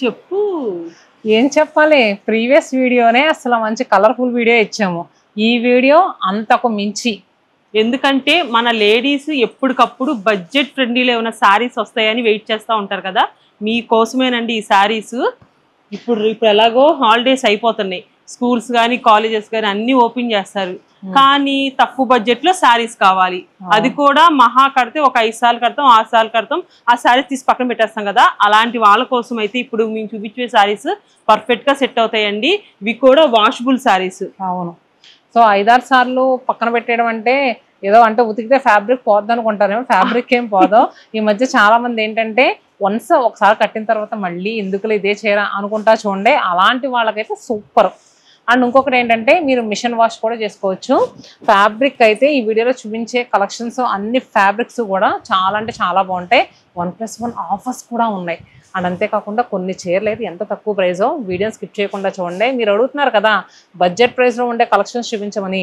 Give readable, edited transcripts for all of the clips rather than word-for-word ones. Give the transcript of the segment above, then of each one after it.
చెప్పు. ఏం చెప్పాలి, ప్రీవియస్ వీడియోనే అసలు మంచి కలర్ఫుల్ వీడియో ఇచ్చాము. ఈ వీడియో అంతకు మించి. ఎందుకంటే మన లేడీస్ ఎప్పటికప్పుడు బడ్జెట్ ఫ్రెండ్లీలో ఏమైనా శారీస్ వస్తాయని వెయిట్ చేస్తూ ఉంటారు కదా, మీకోసమేనండి ఈ శారీస్. ఇప్పుడు ఎలాగో హాలిడేస్ అయిపోతున్నాయి, స్కూల్స్ కానీ కాలేజెస్ కానీ అన్ని ఓపెన్ చేస్తారు. కానీ తక్కువ బడ్జెట్ లో శారీస్ కావాలి, అది కూడా మహా కడితే ఒక 5 సార్లు కడతాం 6 సార్లు కడతాం, ఆ శారీస్ తీసి పక్కన పెట్టేస్తాం కదా. అలాంటి వాళ్ళ కోసం అయితే ఇప్పుడు మేము చూపించే శారీస్ పర్ఫెక్ట్ గా సెట్ అవుతాయండి. ఇవి కూడా వాషబుల్ శారీస్. అవును. సో 5-6 సార్లు పక్కన పెట్టేయడం అంటే ఏదో అంటే ఉతికితే ఫ్యాబ్రిక్ పోద్ది అనుకుంటారేమో, ఫ్యాబ్రిక్ ఏం పోదో. ఈ మధ్య చాలా మంది ఏంటంటే ఒకసారి కట్టిన తర్వాత మళ్ళీ ఎందుకులే ఇదే చీర అనుకుంటా చూడండి, అలాంటి వాళ్ళకైతే సూపర్. అండ్ ఇంకొకటి ఏంటంటే మీరు మిషన్ వాష్ కూడా చేసుకోవచ్చు. ఫ్యాబ్రిక్ అయితే ఈ వీడియోలో చూపించే కలెక్షన్స్ అన్ని ఫ్యాబ్రిక్స్ కూడా చాలా అంటే చాలా బాగుంటాయి. 1+1 ఆఫర్స్ కూడా ఉన్నాయి. అండ్ అంతేకాకుండా కొన్ని చీరలు అయితే ఎంత తక్కువ ప్రైజో, వీడియోని స్కిప్ చేయకుండా చూడండి. మీరు అడుగుతున్నారు కదా బడ్జెట్ ప్రైస్లో ఉండే కలెక్షన్స్ చూపించమని,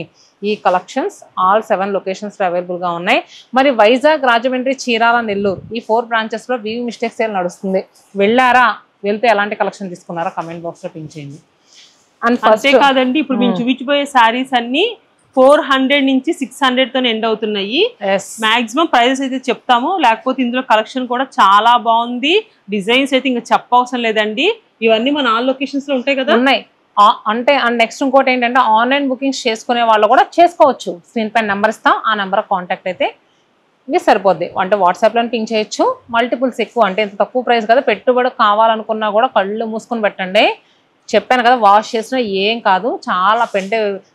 ఈ కలెక్షన్స్ ఆల్ 7 లొకేషన్స్లో అవైలబుల్గా ఉన్నాయి. మరి వైజాగ్, రాజమండ్రి, చీరాల, నెల్లూరు ఈ 4 బ్రాంచెస్లో వీవ్ మిస్టేక్ సేల్ నడుస్తుంది. వెళ్ళారా, వెళ్తే ఎలాంటి కలెక్షన్ తీసుకున్నారో కమెంట్ బాక్స్లో పిన్ చేయండి. అంతే కాదండి, ఇప్పుడు మేము చూపించబోయే శారీస్ అన్ని 400 నుంచి 600 తో ఎండ్ అవుతున్నాయి. మాక్సిమం ప్రైజెస్ అయితే చెప్తాము, లేకపోతే ఇందులో కలెక్షన్ కూడా చాలా బాగుంది. డిజైన్స్ అయితే ఇంకా చెప్పవసరం లేదండి. ఇవన్నీ మన ఆల్ లొకేషన్స్ లో ఉంటాయి కదా. ఉన్నాయి అంటే. అండ్ నెక్స్ట్ ఇంకోటి ఏంటంటే ఆన్లైన్ బుకింగ్స్ చేసుకునే వాళ్ళు కూడా చేసుకోవచ్చు. స్క్రీన్ పైన నెంబర్ ఇస్తాం, ఆ నెంబర్ కాంటాక్ట్ అయితే ఇది సరిపోద్ది. అంటే వాట్సాప్లో పింక్ చేయొచ్చు. మల్టిపుల్స్ ఎక్కువ అంటే ఇంత తక్కువ ప్రైస్ కదా, పెట్టుబడి కావాలనుకున్నా కూడా కళ్ళు మూసుకొని పెట్టండి. చెప్పాను కదా, వాష్ చేసినా ఏం కాదు. చాలా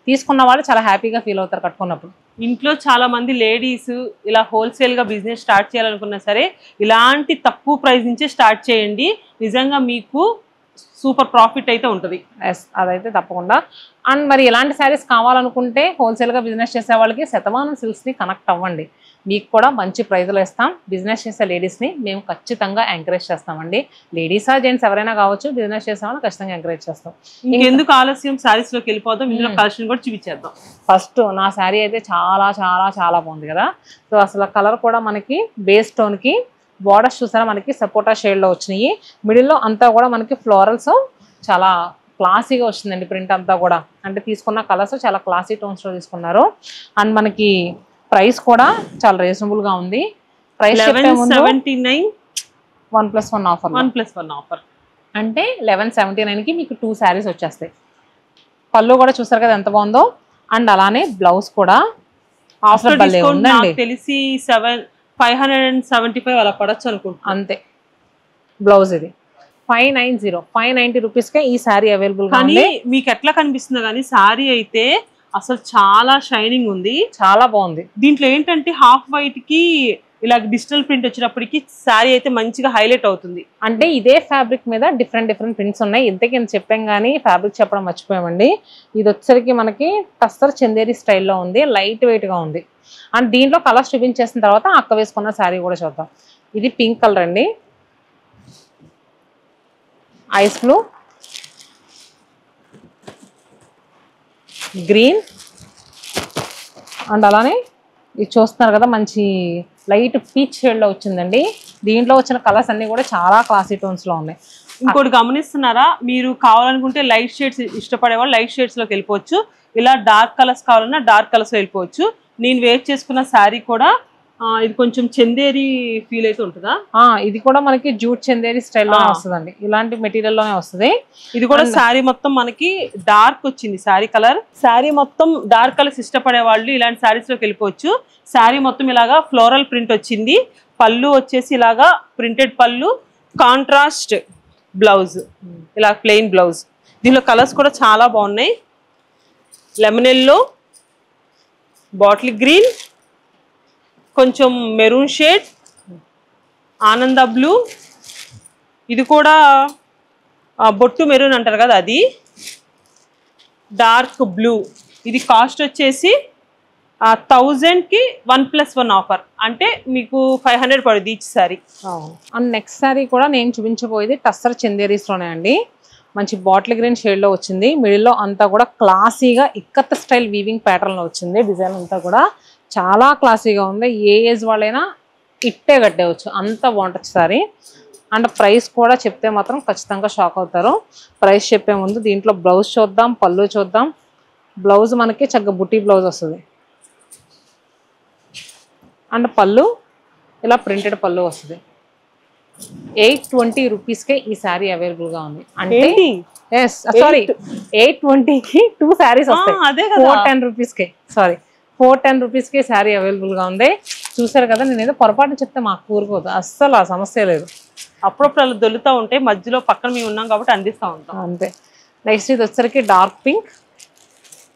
తీసుకున్న వాళ్ళు చాలా హ్యాపీగా ఫీల్ అవుతారు కట్టుకున్నప్పుడు. ఇంట్లో చాలా మంది లేడీస్ ఇలా హోల్సేల్ గా బిజినెస్ స్టార్ట్ చేయాలనుకున్నా సరే ఇలాంటి తక్కువ ప్రైస్ నుంచే స్టార్ట్ చేయండి. నిజంగా మీకు సూపర్ ప్రాఫిట్ అయితే ఉంటుంది. అదైతే తప్పకుండా. అండ్ మరి ఇలాంటి శారీస్ కావాలనుకుంటే హోల్సేల్గా బిజినెస్ చేసే వాళ్ళకి శతమానం సిల్క్స్ని కనెక్ట్ అవ్వండి. మీకు కూడా మంచి ప్రైజులు ఇస్తాం. బిజినెస్ చేసే లేడీస్ని మేము ఖచ్చితంగా ఎంకరేజ్ చేస్తామండి. లేడీసా జెంట్స్ ఎవరైనా కావచ్చు, బిజినెస్ చేసామని ఖచ్చితంగా ఎంకరేజ్ చేస్తాం. ఇంకెందుకు ఆలస్యం, శారీస్లోకి వెళ్ళిపోతాం. ఇందులో కలెక్షన్ కూడా చూపించేద్దాం. ఫస్ట్ నా శారీ అయితే చాలా చాలా చాలా బాగుంది కదా. సో అసలు కలర్ కూడా మనకి బేస్ టోన్కి బార్డర్స్ చూసారా మనకి సపోటా షేడ్లో వచ్చినాయి. మిడిల్లో అంతా కూడా మనకి ఫ్లోరల్స్ చాలా క్లాసీగా వచ్చిందండి. ప్రింట్ అంతా కూడా అంటే తీసుకున్న కలర్స్ చాలా క్లాసీ టోన్స్లో తీసుకున్నారు. అండ్ మనకి ప్రైస్ కూడా చాలా రీజనబుల్గా ఉంది. Price 1179 1+1 offer. 1+1 ఆఫర్ అంటే 1179కి మీకు 2 శారీస్ వచ్చేస్తాయి. పళ్ళు కూడా చూసారు కదా ఎంత బాగుందో. అండ్ అలానే బ్లౌజ్ కూడా ఆఫర్ డిస్కౌంట్ నాకు తెలిసి 575 అలా పడచ్చు అనుకుంటున్నాను. అంతే. బ్లౌజ్ ఇది 590 రూపీస్కే ఈ శారీ అవైలబుల్. కానీ మీకు ఎట్లా కనిపిస్తుందో కానీ శారీ అయితే అసలు చాలా షైనింగ్ ఉంది, చాలా బాగుంది. దీంట్లో ఏంటంటే హాఫ్ వైట్ కి ఇలా డిజిటల్ ప్రింట్ వచ్చినప్పటికి శారీ అయితే మంచిగా హైలైట్ అవుతుంది. అంటే ఇదే ఫ్యాబ్రిక్ మీద డిఫరెంట్ ప్రింట్స్ ఉన్నాయి. ఇంతకీ చెప్పాం కానీ ఫ్యాబ్రిక్ చెప్పడం మర్చిపోయామండి. ఇది వచ్చరికి మనకి టస్సర్ చందేరి స్టైల్లో ఉంది, లైట్ వెయిట్గా ఉంది. అండ్ దీంట్లో కలర్స్ చూపించేసిన తర్వాత అక్క వేసుకున్న శారీ కూడా చూద్దాం. ఇది పింక్ కలర్ అండి, ఐస్ బ్లూ, గ్రీన్ అండ్ అలానే ఇది చూస్తున్నారు కదా మంచి లైట్ పీచ్ షేడ్లో వచ్చిందండి. దీంట్లో వచ్చిన కలర్స్ అన్ని కూడా చాలా క్లాసీ టోన్స్లో ఉన్నాయి. ఇంకోటి గమనిస్తున్నారా, మీరు కావాలనుకుంటే లైట్ షేడ్స్ ఇష్టపడే వాళ్ళు లైట్ షేడ్స్లోకి వెళ్ళిపోవచ్చు. ఇలా డార్క్ కలర్స్ కావాలన్నా డార్క్ కలర్స్లో వెళ్ళిపోవచ్చు. నేను వేర్ చేసుకున్న శారీ కూడా ఇది కొంచెం చందేరి ఫీల్ అయితే ఉంటుందా. ఇది కూడా మనకి జూట్ చందేరి స్టైల్లోనే వస్తుందండి, ఇలాంటి మెటీరియల్లోనే వస్తుంది. ఇది కూడా శారీ మొత్తం మనకి డార్క్ వచ్చింది. శారీ మొత్తం డార్క్ కలర్స్ ఇష్టపడే వాళ్ళు ఇలాంటి శారీస్లోకి వెళ్ళిపోవచ్చు. శారీ మొత్తం ఇలాగా ఫ్లోరల్ ప్రింట్ వచ్చింది. పళ్ళు వచ్చేసి ఇలాగా ప్రింటెడ్ పళ్ళు, కాంట్రాస్ట్ బ్లౌజ్, ఇలా ప్లెయిన్ బ్లౌజ్. దీనిలో కలర్స్ కూడా చాలా బాగున్నాయి. లెమన్ ఎల్లో, బాటిల్ గ్రీన్, కొంచెం మెరూన్ షేడ్, ఆనంద బ్లూ, ఇది కూడా బొట్టు మెరూన్ అంటారు కదా అది, డార్క్ బ్లూ. ఇది కాస్ట్ వచ్చేసి 1000కి 1+1 ఆఫర్, అంటే మీకు 500 పడుతుంది each sari. And next sari కూడా నేను చూపించబోయేది టస్సర్ చందేరీస్లోనే అండి. మంచి బాటిల్ గ్రీన్ షేడ్లో వచ్చింది. మిడిల్లో అంతా కూడా క్లాసీగా ఇక్కత్ స్టైల్ వీవింగ్ ప్యాటర్న్లో వచ్చింది. డిజైన్ అంతా కూడా చాలా క్లాసీగా ఉంది. ఏ ఏజ్ వాళ్ళైనా ఇట్టే కట్టేవచ్చు, అంత బాగుంటుంది సారీ. అండ్ ప్రైస్ కూడా చెప్తే మాత్రం ఖచ్చితంగా షాక్ అవుతారు. ప్రైస్ చెప్పే ముందు దీంట్లో బ్లౌజ్ చూద్దాం, పళ్ళు చూద్దాం. బ్లౌజ్ మనకి చక్కగా బుటీ బ్లౌజ్ వస్తుంది అండ్ పళ్ళు ఇలా ప్రింటెడ్ పళ్ళు వస్తుంది. 820 రూపీస్కే ఈ శారీ అవైలబుల్గా ఉంది. అంటే ఎస్ సారీ 820కి 2 శారీస్ వస్తాయి. 410 రూపీస్కే 410 రూపీస్కి శారీ అవైలబుల్గా ఉంది. చూసారు కదా, నేను ఏదో పొరపాటు చెప్తే మాకు కూరుకోదు, అస్సలు ఆ సమస్య లేదు. అప్పుడప్పుడు అలా దొల్లుతూ ఉంటే మధ్యలో పక్కన మేము ఉన్నాం కాబట్టి అందిస్తూ ఉంటాం అంతే. నెక్స్ట్ ఇది వచ్చరికి dark pink,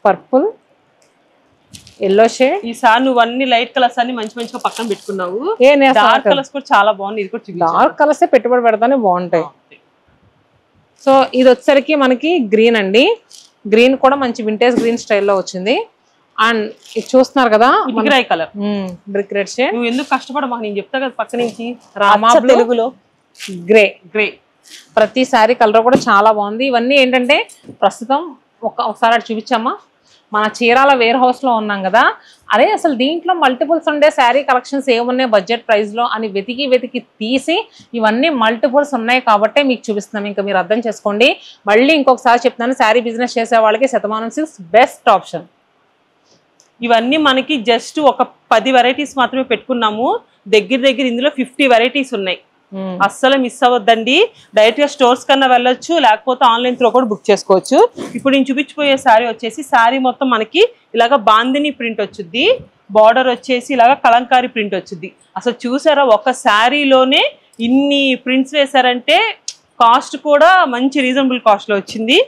purple, yellow shade. ఈసారి నువ్వు అన్ని లైట్ కలర్స్ అన్ని మంచి మంచిగా పక్కన పెట్టుకున్నావు. డార్క్ కలర్స్ కూడా చాలా బాగుంది. ఇది కూడా డార్క్ కలర్స్ పెట్టుబడి పెడతానే బాగుంటాయి. సో ఇది వచ్చరికి మనకి గ్రీన్ అండి. గ్రీన్ కూడా మంచి వింటేజ్ గ్రీన్ స్టైల్లో వచ్చింది. అండ్ ఇది చూస్తున్నారు కదా కలర్ బ్రిక్ రెడ్ షేడ్. నువ్వు ఎందుకు కష్టపడమా, నేను చెప్తా కదా పక్క నుంచి రామా తెలుగులో గ్రే. ప్రతి సారీ కలర్ కూడా చాలా బాగుంది. ఇవన్నీ ఏంటంటే ప్రస్తుతం ఒకసారి అటు చూపించమ్మా. మన చీరాల వేర్ హౌస్ లో ఉన్నాం కదా, అదే అసలు దీంట్లో మల్టిపుల్స్ ఉండే శారీ కలెక్షన్స్ ఏమున్నాయి బడ్జెట్ ప్రైస్ లో అని వెతికి తీసి ఇవన్నీ మల్టిపుల్స్ ఉన్నాయి కాబట్టి మీకు చూపిస్తున్నాం. ఇంకా మీరు అర్థం చేసుకోండి. మళ్ళీ ఇంకొకసారి చెప్తున్నాను, శారీ బిజినెస్ చేసే వాళ్ళకి శతమానం సిల్క్స్ బెస్ట్ ఆప్షన్. ఇవన్నీ మనకి జస్ట్ ఒక 10 వెరైటీస్ మాత్రమే పెట్టుకున్నాము. దగ్గర ఇందులో 50 వెరైటీస్ ఉన్నాయి. అస్సలు మిస్ అవ్వద్దండి. డైరెక్ట్ గా స్టోర్స్ కన్నా వెళ్ళొచ్చు, లేకపోతే ఆన్లైన్ త్రూ కూడా బుక్ చేసుకోవచ్చు. ఇప్పుడు నేను చూపించిపోయే శారీ వచ్చేసి శారీ మొత్తం మనకి ఇలాగ బాందిని ప్రింట్ వచ్చుద్ది. బార్డర్ వచ్చేసి ఇలాగ కలంకారీ ప్రింట్ వచ్చుద్ది. అసలు చూసారా, ఒక శారీలోనే ఇన్ని ప్రింట్స్ వేశారంటే కాస్ట్ కూడా మంచి రీజనబుల్ కాస్ట్ లో వచ్చింది.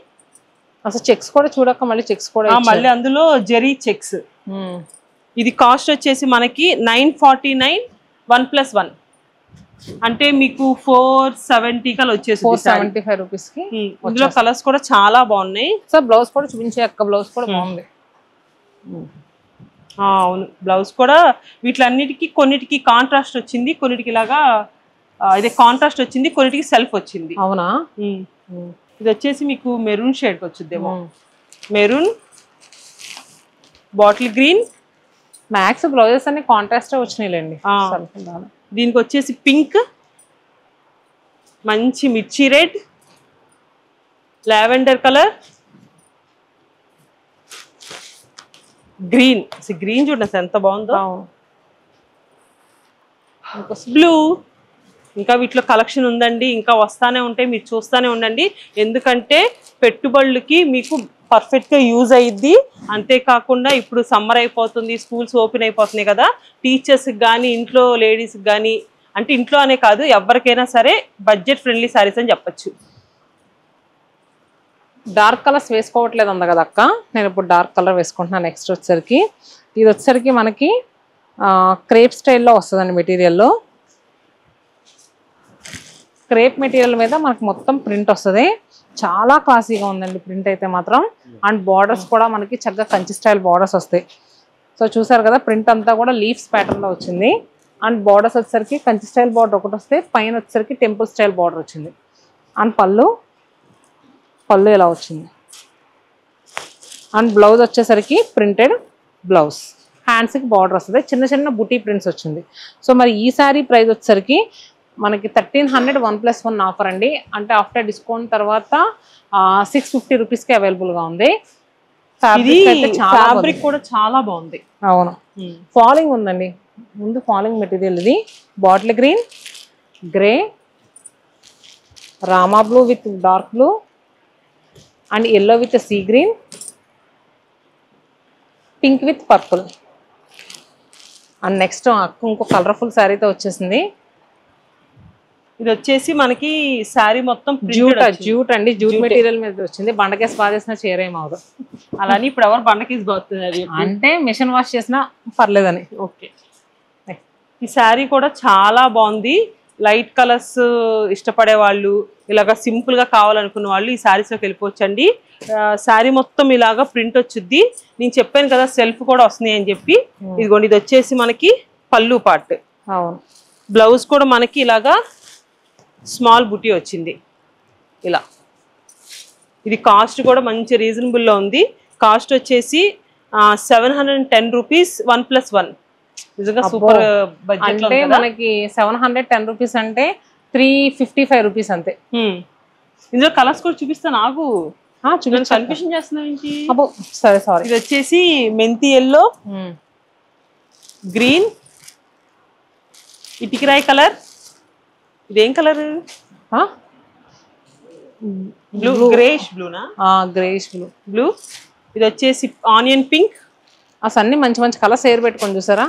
అసలు చెక్స్ కూడా చూడక మళ్ళీ చెక్స్ కూడా మళ్ళీ అందులో జెరీ చెక్స్. ఇది కాస్ట్ వచ్చేసి మనకి 949 1+1 అంటే మీకు 470 కల్ వచ్చేసి 475 రూపీస్ కి. ఇందులో కలర్స్ కూడా చాలా బాగున్నాయి. సో బ్లౌజ్ కూడా చూపించే అక్క, బ్లౌజ్ కూడా బాగుంది. అవును, బ్లౌజ్ కూడా వీటిలన్నిటికీ కొన్నిటికి కాంట్రాస్ట్ వచ్చింది, కొన్నిటికి ఇలాగా ఇదే కాంట్రాస్ట్ వచ్చింది, కొన్నిటికి సెల్ఫ్ వచ్చింది. అవునా. ఇది వచ్చేసి మీకు మెరూన్ షేడ్ వచ్చిందేమో. Maroon, bottle green. Max blouses అన్ని కాంట్రాస్ట్ వచ్చినాయిలేండి. దీనికి వచ్చేసి పింక్, మంచి మిర్చి red, lavender colour, green. Green చూడండి ఎంత బాగుందో. బ్లూ. ఇంకా వీటిలో కలెక్షన్ ఉందండి, ఇంకా వస్తానే ఉంటాయి, మీరు చూస్తూనే ఉండండి. ఎందుకంటే పెట్టుబడులకి మీకు పర్ఫెక్ట్గా యూజ్ అయ్యిద్ది. అంతేకాకుండా ఇప్పుడు సమ్మర్ అయిపోతుంది, స్కూల్స్ ఓపెన్ అయిపోతున్నాయి కదా, టీచర్స్కి కానీ ఇంట్లో లేడీస్కి కానీ, అంటే ఇంట్లో అనే కాదు ఎవరికైనా సరే బడ్జెట్ ఫ్రెండ్లీ శారీస్ అని చెప్పచ్చు. డార్క్ కలర్స్ వేసుకోవట్లేదు అంద కదా అక్క, నేను ఇప్పుడు డార్క్ కలర్ వేసుకుంటున్నాను. నెక్స్ట్ వచ్చేసరికి ఇది వచ్చేసరికి మనకి క్రేప్ స్టైల్లో వస్తుందండి. మెటీరియల్లో క్రేప్ మెటీరియల్ మీద మనకు మొత్తం ప్రింట్ వస్తుంది. చాలా క్లాసీగా ఉందండి ప్రింట్ అయితే మాత్రం. అండ్ బార్డర్స్ కూడా మనకి చక్కగా కంచి స్టైల్ బార్డర్స్ వస్తాయి. సో చూసారు కదా, ప్రింట్ అంతా కూడా లీవ్స్ ప్యాటర్న్లో వచ్చింది. అండ్ బార్డర్స్ వచ్చేసరికి కంచి స్టైల్ బార్డర్ ఒకటి వస్తే, పైన వచ్చేసరికి టెంపుల్ స్టైల్ బార్డర్ వచ్చింది. అండ్ పళ్ళు ఇలా వచ్చింది. అండ్ బ్లౌజ్ వచ్చేసరికి ప్రింటెడ్ బ్లౌజ్, హ్యాండ్స్కి బార్డర్ వస్తుంది, చిన్న బుటీ ప్రింట్స్ వచ్చింది. సో మరి ఈ శారీ ప్రైస్ వచ్చేసరికి మనకి 1300 1+1 ఆఫర్ అండి. అంటే ఆఫ్టర్ డిస్కౌంట్ తర్వాత 650 రూపీస్కి అవైలబుల్గా ఉంది. ఫ్యాబ్రిక్ కూడా చాలా బాగుంది. అవును, ఫాలింగ్ ఉందండి. ముందు ఫాలింగ్ మెటీరియల్. ఇది bottle green, grey, Rama blue with dark blue and yellow with sea green, pink with purple. And next ఇంకో కలర్ఫుల్ శారీతో వచ్చేసింది. ఇది వచ్చేసి మనకి శారీ మొత్తం జూట్ అండి. జూట్ మెటీరియల్ మీద వచ్చింది. బండకేసి బాధేసిన చీర ఏమవుదు. అలాని ఇప్పుడు ఎవరు బండకేసి బాగుతుంది అంటే మిషన్ వాష్ చేసినా పర్లేదని. ఓకే, ఈ శారీ కూడా చాలా బాగుంది. లైట్ కలర్స్ ఇష్టపడే వాళ్ళు, ఇలాగా సింపుల్ గా కావాలనుకున్న వాళ్ళు ఈ శారీస్లోకి వెళ్ళిపోవచ్చండి. శారీ మొత్తం ఇలాగా ప్రింట్ వచ్చుద్ది. నేను చెప్పాను కదా సెల్ఫ్ కూడా వస్తున్నాయి అని చెప్పి. ఇదిగోండి, ఇది వచ్చేసి మనకి పళ్ళు పార్ట్. అవును, బ్లౌజ్ కూడా మనకి ఇలాగా స్మాల్ బుటీ వచ్చింది ఇలా. ఇది కాస్ట్ కూడా మంచి రీజనబుల్లో ఉంది. కాస్ట్ వచ్చేసి 710 రూపీస్ 1+1. నిజంగా సూపర్ బడ్జెట్. అంటే మనకి 710 రూపీస్ అంటే 355 రూపీస్ అంతే. ఇందులో కలర్స్ కూడా చూపిస్తా నాకు. కన్ఫ్యూషన్ చేస్తున్నా ఏంటి? సరే సారీ. ఇది వచ్చేసి మెంతి ఎల్లో, గ్రీన్, ఇటికిరాయి కలర్. ఇదేం కలర్? బ్లూ, గ్రేష్ బ్లూనా? Greyish blue. బ్లూ. ఇది వచ్చేసి ఆనియన్ పింక్. అసలు అన్ని మంచి మంచి కలర్స్ ఏర్ పెట్టుకొని చూసారా.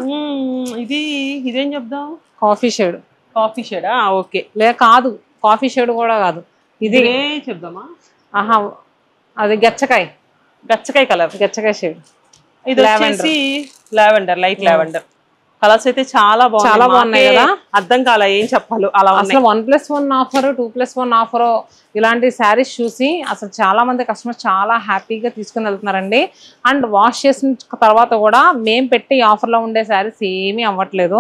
ఇదేం చెప్దాం? Coffee shade. కాఫీ షేడా? ఓకే. కాదు, కాఫీ షేడ్ కూడా కాదు, ఇది చెప్దామా? అది గచ్చకాయ. గచ్చకాయ కలర్, గచ్చకాయ షేడ్. ఇది వచ్చేసి లావెండర్, లైట్ లావెండర్. కలర్స్ అయితే చాలా బాగున్నాయి కదా. అర్థం కాల ఏం చెప్పాలి. అలా అసలు 1+1 ఆఫర్, 2+1 ఆఫర్ ఇలాంటి శారీస్ చూసి అసలు చాలా మంది కస్టమర్స్ చాలా హ్యాపీగా తీసుకుని వెళ్తున్నారండి. అండ్ వాష్ చేసిన తర్వాత కూడా మేము పెట్టి ఆఫర్లో ఉండే శారీస్ ఏమీ అవ్వట్లేదు,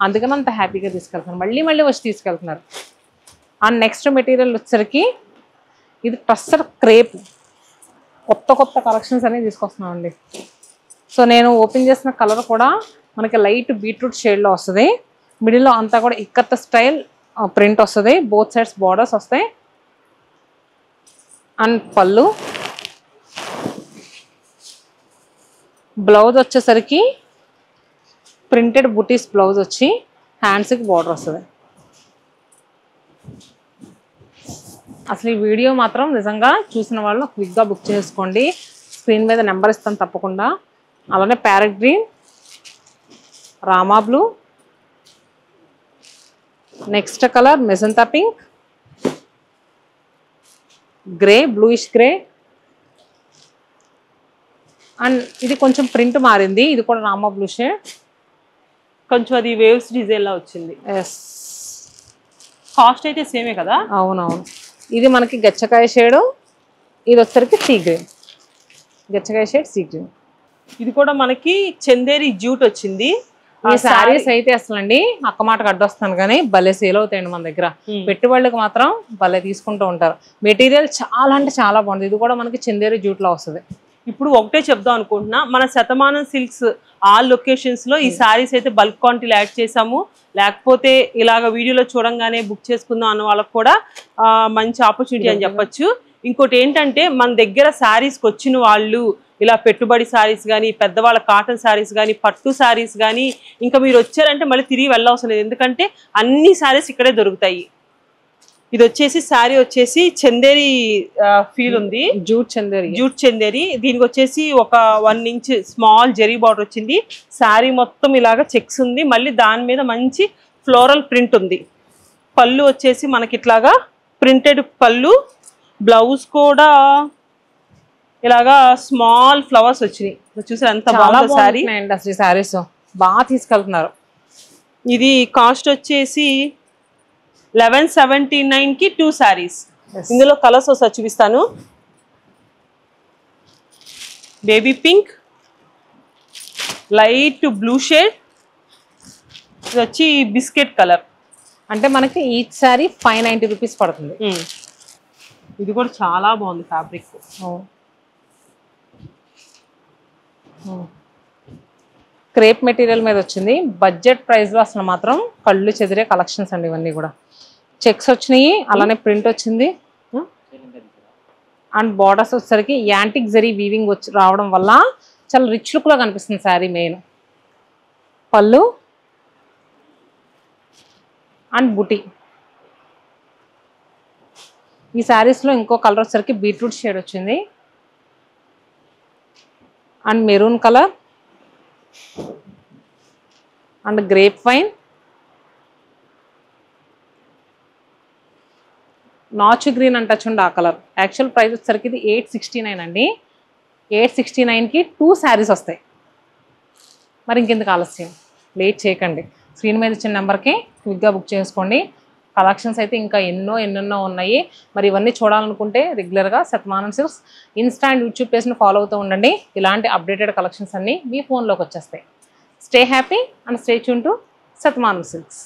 అందుకని అంత హ్యాపీగా తీసుకెళ్తున్నారు. మళ్ళీ మళ్ళీ వచ్చి తీసుకెళ్తున్నారు. అండ్ నెక్స్ట్ మెటీరియల్ వచ్చేసరికి ఇది టస్సర్ క్రేప్. కొత్త కొత్త కలెక్షన్స్ అనేవి తీసుకొస్తున్నామండి. సో నేను ఓపెన్ చేసిన కలర్ కూడా మనకి లైట్ బీట్రూట్ షేడ్లో వస్తుంది. మిడిల్లో అంతా కూడా ఇక్కత్త స్టైల్ ప్రింట్ వస్తుంది. బోత్ సైడ్స్ బార్డర్స్ వస్తాయి. అండ్ పళ్ళు, బ్లౌజ్ వచ్చేసరికి ప్రింటెడ్ బుటీస్ బ్లౌజ్ వచ్చి హ్యాండ్స్కి బార్డర్ వస్తుంది. అసలు ఈ వీడియో మాత్రం నిజంగా చూసిన వాళ్ళు క్విక్గా బుక్ చేసుకోండి. స్క్రీన్ మీద నెంబర్ ఇస్తాను తప్పకుండా. అలానే parrot green, Rama blue, next colour magenta pink, grey, bluish grey. And ఇది కొంచెం ప్రింట్ మారింది, ఇది కూడా రామా బ్లూ షేడ్. కొంచెం అది వేవ్స్ డిజైన్ లా వచ్చింది. కాస్ట్ అయితే సేమే కదా? అవునవును. ఇది మనకి గచ్చకాయ షేడు, ఇది వచ్చరికి సీ గ్రీన్. గచ్చకాయ షేడ్, సీ గ్రీన్. ఇది కూడా మనకి చందేరి జ్యూట్ వచ్చింది. ఈ శారీస్ అయితే అసలు అండి అక్కమాటకు అడ్డొస్తాను కానీ భలే సేల్ అవుతాయండి మన దగ్గర. పెట్టుబడులకు మాత్రం భలే తీసుకుంటూ ఉంటారు. మెటీరియల్ చాలా అంటే చాలా బాగుంది. ఇది కూడా మనకి చందేరి జ్యూట్ లో వస్తుంది. ఇప్పుడు ఒకటే చెప్దాం అనుకుంటున్నా, మన శతమానం సిల్క్స్ ఆల్ లొకేషన్స్ లో ఈ శారీస్ అయితే బల్క్ క్వాంటిటీలో యాడ్ చేసాము. లేకపోతే ఇలాగ వీడియోలో చూడంగానే బుక్ చేసుకుందాం అన్న వాళ్ళకి కూడా మంచి ఆపర్చునిటీ అని చెప్పొచ్చు. ఇంకోటి ఏంటంటే మన దగ్గర శారీస్కి వచ్చిన వాళ్ళు ఇలా పెట్టుబడి శారీస్ కానీ, పెద్దవాళ్ళ కాటన్ శారీస్ కానీ, పట్టు శారీస్ కానీ, ఇంకా మీరు వచ్చారంటే మళ్ళీ తిరిగి వెళ్ళవసరం లేదు, ఎందుకంటే అన్ని శారీస్ ఇక్కడే దొరుకుతాయి. ఇది వచ్చేసి శారీ వచ్చేసి చందేరి ఫీల్ ఉంది, జూట్ చందేరి. జూట్ చందేరి. దీనికి వచ్చేసి ఒక 1 ఇంచ్ స్మాల్ జరీ బార్డర్ వచ్చింది. శారీ మొత్తం ఇలాగా చెక్స్ ఉంది, మళ్ళీ దాని మీద మంచి ఫ్లోరల్ ప్రింట్ ఉంది. పళ్ళు వచ్చేసి మనకి ఇట్లాగా ప్రింటెడ్ పళ్ళు. బ్లౌజ్ కూడా ఇలాగా స్మాల్ ఫ్లవర్స్ వచ్చినాయి. చూసారు ఎంత బాగుంది శారీ. అసలు శారీస్ బాగా తీసుకెళ్తున్నారు. ఇది కాస్ట్ వచ్చేసి 1179 కి 2 శారీస్. ఇందులో కలర్స్ ఒకసారి చూపిస్తాను. Baby pink, light blue shade, ఇది వచ్చి బిస్కెట్ కలర్. అంటే మనకి ఈచ్ శారీ 590 రూపీస్ పడుతుంది. ఇది కూడా చాలా బాగుంది ఫ్యాబ్రిక్. క్రేప్ మెటీరియల్ మీద వచ్చింది. బడ్జెట్ ప్రైస్ లో అసలు మాత్రం కళ్ళు చెదిరే కలెక్షన్స్ అండి ఇవన్నీ కూడా. చెక్స్ వచ్చినాయి, అలానే ప్రింట్ వచ్చింది. అండ్ బార్డర్స్ వచ్చేసరికి యాంటిక్ జరీ వీవింగ్ వచ్చి రావడం వల్ల చాలా రిచ్ లుక్ లో కనిపిస్తుంది శారీ. మెయిన్ పళ్ళు అండ్ బుటీ. ఈ శారీస్ లో ఇంకో కలర్ వచ్చేసరికి బీట్రూట్ షేడ్ వచ్చింది and maroon colour and grape wine, నాచు గ్రీన్ అంట చూడండి ఆ కలర్. యాక్చువల్ ప్రైస్ వచ్చేసరికి ఇది 869 అండి. 869కి 2 శారీస్ వస్తాయి. మరి ఇంకెందుకు ఆలస్యం, లేట్ చేయకండి. స్క్రీన్ మీద ఇచ్చిన నెంబర్కి క్విక్గా బుక్ చేసుకోండి. కలెక్షన్స్ అయితే ఇంకా ఎన్నెన్నో ఉన్నాయి. మరి ఇవన్నీ చూడాలనుకుంటే రెగ్యులర్గా Shatamanam silks insta and YouTube పేజ్ని ఫాలో అవుతూ ఉండండి. ఇలాంటి అప్డేటెడ్ కలెక్షన్స్ అన్నీ మీ ఫోన్లోకి వచ్చేస్తాయి. Stay happy and stay tune to Shatamanam silks.